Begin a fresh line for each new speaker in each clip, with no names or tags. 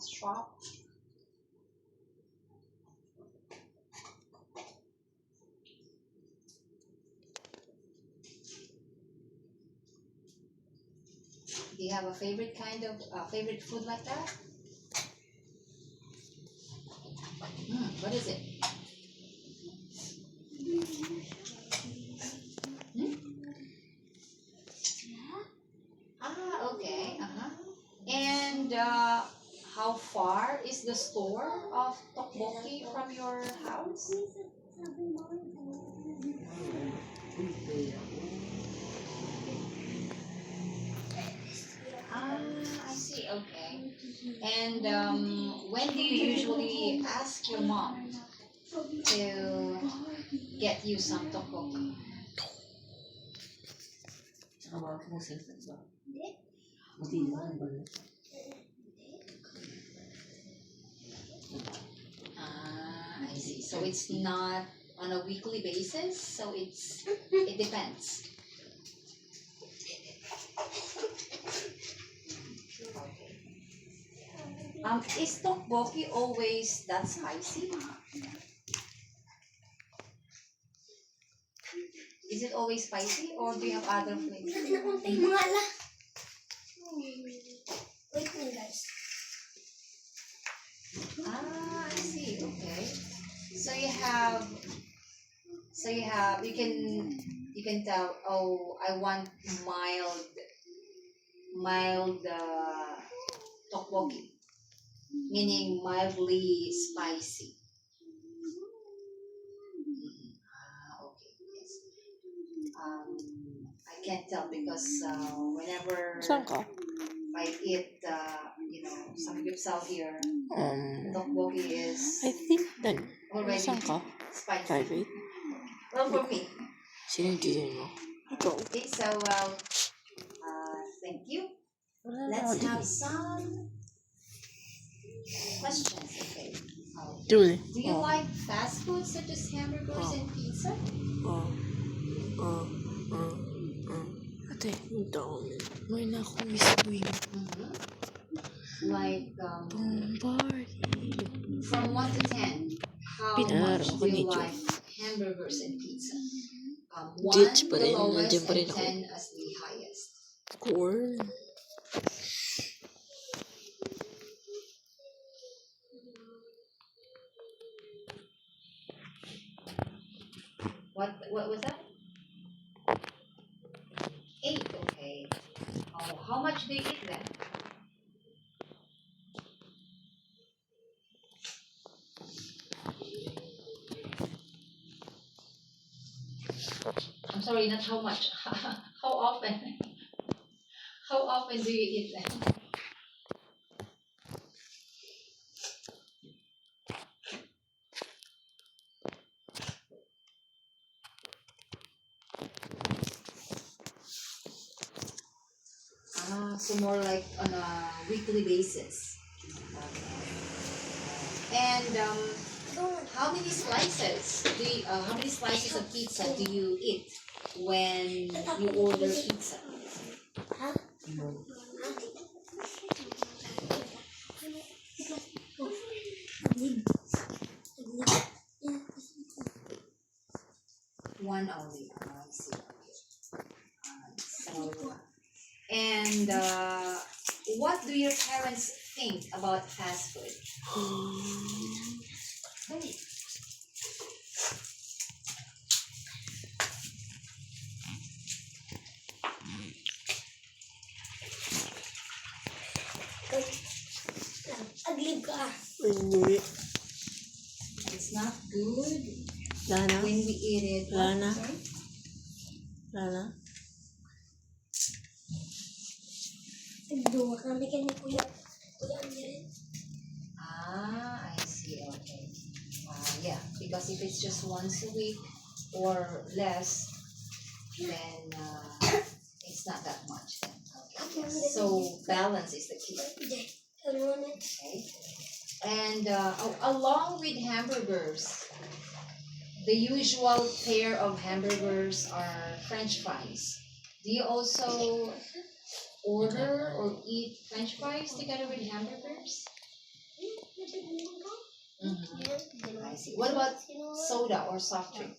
shop. Do you have a favorite kind of favorite food like that? What is it? Hmm? Okay. And how far is the store of tteokbokki from your house? I see. Okay. And when do you usually ask your mom to get you some tteokbokki? I see. So it's not on a weekly basis. So it depends. Is tteokbokki always that spicy? Is it always spicy or do you have other flavors? Wait lang guys. I see. Okay. So you can tell, oh, I want mild tteokbokki, meaning mildly spicy. Okay. Yes. I can't tell because whenever
Saan ka?
I eat, some gipsal here, tteokbokki is
I think that...
already
Saan ka?
spicy.
Private?
Well, for me.
Sino yung teacher mo? Ikaw.
Okay, so thank you.
Wala na
Let's
ako
have
din.
some questions. Okay.
Tuloy.
Do you like fast food such as hamburgers and pizza?
Ate, yung taon. May na akong biskuit.
Like
Bombard.
from 1 to 10, how
Pinaro
much
ako
do you
nito.
like hamburgers and pizza? 1
Ditch pa
the
rin.
lowest
Nandiyan pa rin
and
ako.
10 as the highest.
Corn.
What was that? 8. Okay. Oh, how much do you eat then? I'm sorry, not how much. How often? How often do you eat them? So more like on a weekly basis. And how many slices of pizza do you eat when you order pizza? One only. I see. So, and what do your parents think about fast food? Hey.
Hindi.
It's not good
Lana?
when we eat it.
Lana?
Sorry?
Lana?
I see. Okay. Yeah, because if it's just once a week or less, then it's not that much. Then. Okay. Yes. So balance is the key. Okay. And along with hamburgers, the usual pair of hamburgers are French fries. Do you also order or eat French fries together with hamburgers? I see. What about soda or soft drink?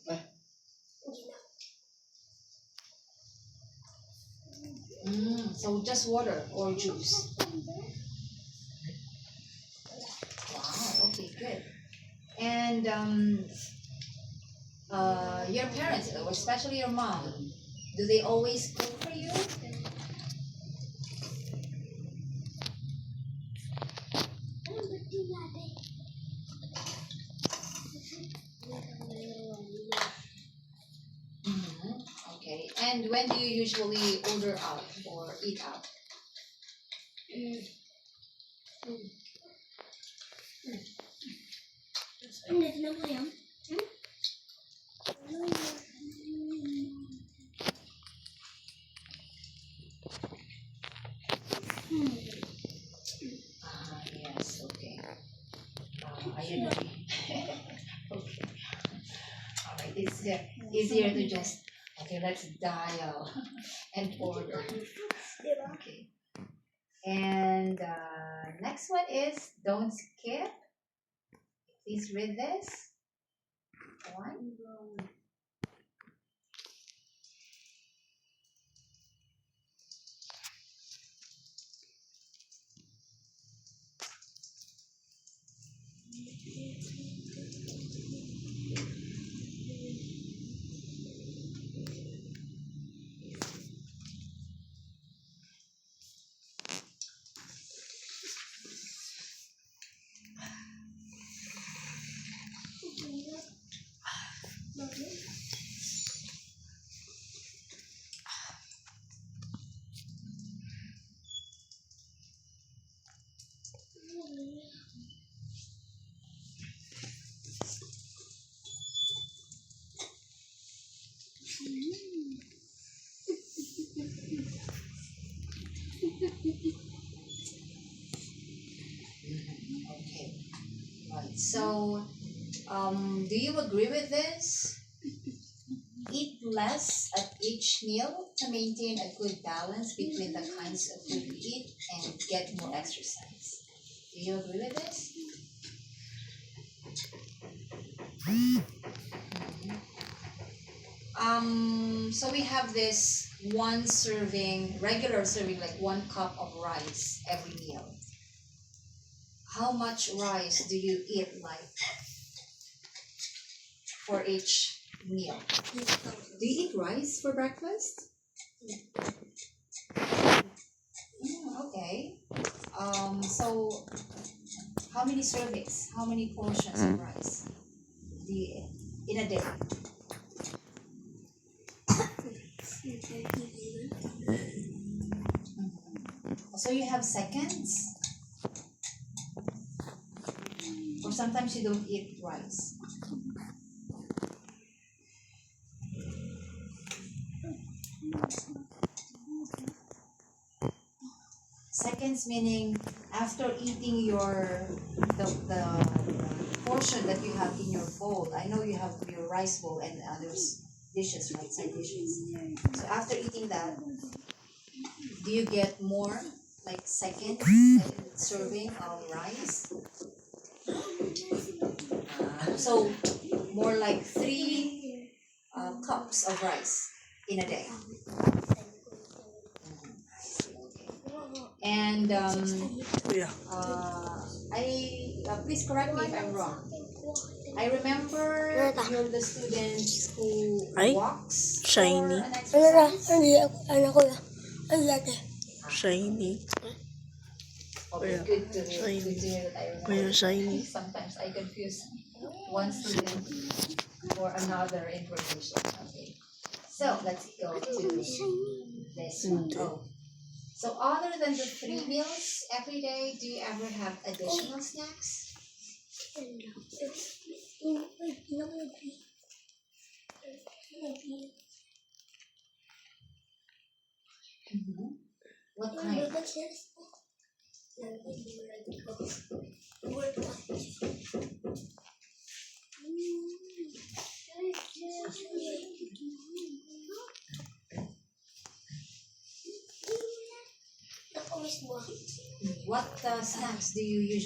So just water or juice? Wow, okay, good. And your parents, or especially your mom, do they always cook for you? Okay. And when do you usually order out or eat out? Yes, okay. I agree. Okay. All right. It's easier to just, okay, let's dial and order. Okay. And next one is don't skip. Please read this. One. Okay. Right. So, do you agree with this? Eat less at each meal to maintain a good balance between the kinds of food you eat and get more exercise. Do you agree with this? So we have this one serving, regular serving, like 1 cup of rice every meal. How much rice do you eat, like, for each meal? Do you eat rice for breakfast? Okay. So how many servings? How many portions of rice do you eat in a day? So you have seconds? Or sometimes you don't eat rice? Seconds meaning after eating the portion that you have in your bowl. I know you have your rice bowl and others dishes, right? Side dishes. So after eating that, do you get more, like, second serving of rice? So more like 3 cups of rice in a day. And
Yeah.
please correct me if I'm wrong. I remember you're the student who
Ay,
walks
shiny.
for an exercise.
Shiny.
Okay,
Yeah.
good to
Shiny.
hear that I
Where
remember.
shiny?
Sometimes I confuse one student for another information. Okay. So let's go to this one. Oh. So other than the 3 meals every day, do you ever have additional snacks? What kind? What snacks do you usually